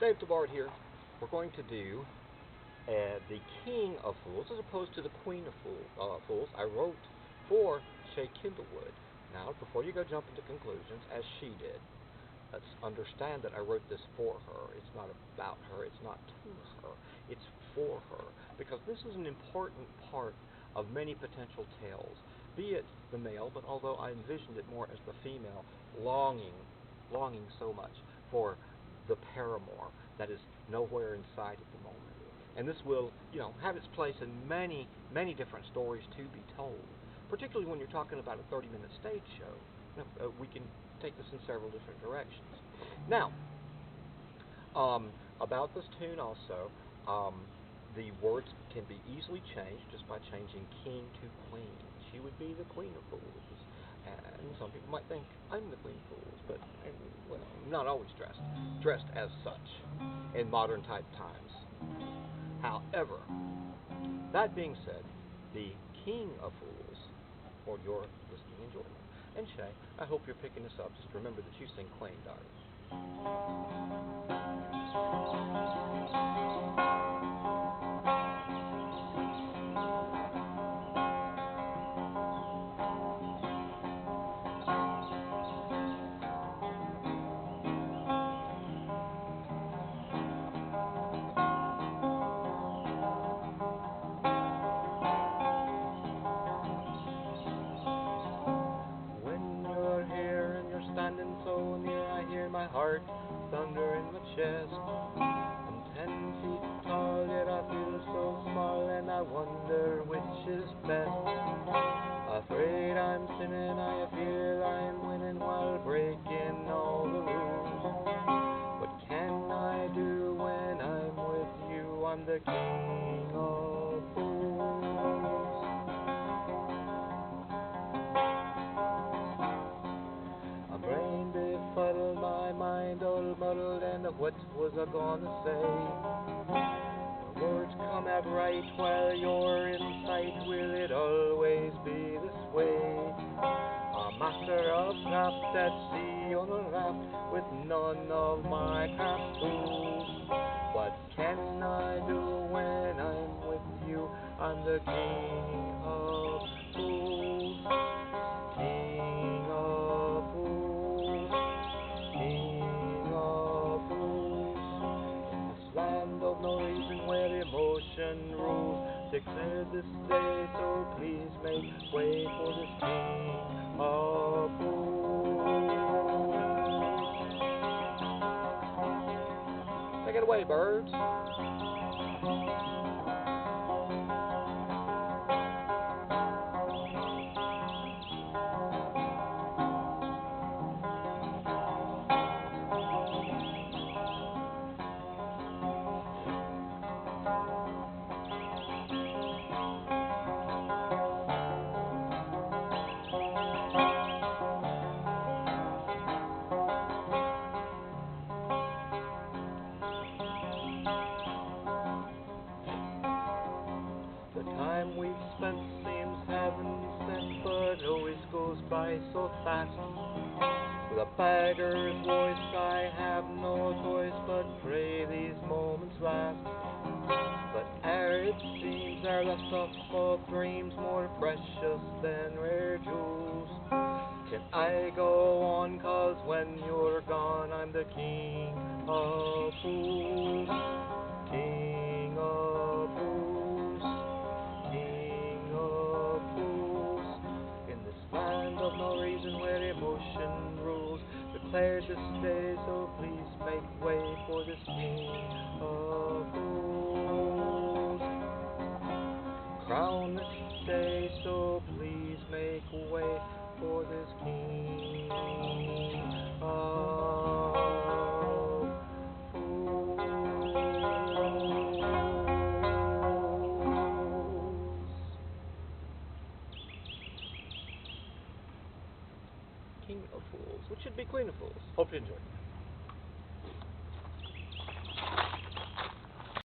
Dave DeBard here. We're going to do the King of Fools as opposed to the Queen of Fools. I wrote for Shay Kindlewood. Now, before you go jump into conclusions, as she did, let's understand that I wrote this for her. It's not about her. It's not to her. It's for her. Because this is an important part of many potential tales, be it the male, but although I envisioned it more as the female, longing so much for the paramour that is nowhere in sight at the moment. And this will, have its place in many, many different stories to be told, particularly when you're talking about a 30-minute stage show. We can take this in several different directions. Now, about this tune also, the words can be easily changed just by changing king to queen. She would be the Queen of Fools. And some people might think I'm the Queen of Fools, but I'm not always dressed as such in modern type times. However, that being said, the King of Fools, for your listening enjoyment. And Shay, I hope you're picking this up. Just remember that you sing Queen, darling. Standing so near, I hear my heart thunder in my chest. I'm 10 feet tall, yet I feel so small, and I wonder which is best. Afraid I'm sinning, I feel I'm winning while breaking all the rules. What can I do when I'm with you? I'm the King of Fools. Brain befuddled, my mind all muddled, and what was I gonna say? The words come out right while you're in sight. Will it always be this way? A master of craft at sea on a raft with none of my craft tools. What can I do when I'm with you? I'm the King of Fools. King of Fools. Land of no reason where emotion rules, declare this day, so please make way for this King of Fools. Take it away, birds. The time we've spent seems heaven sent, but always goes by so fast. With a beggar's voice I have no choice but pray these moments last. But ere it seems they're the stuff of dreams, more precious than rare jewels. Can I go on? 'Cause when you're gone I'm the King of Fools. King of Fools. King of Fools. In this land of no reason where emotion rules, declare this day, so please make way for this King of Fools. Crown this day, so please make way for this King of Fools. King of Fools, which should be Queen of Fools. Hope you enjoyed.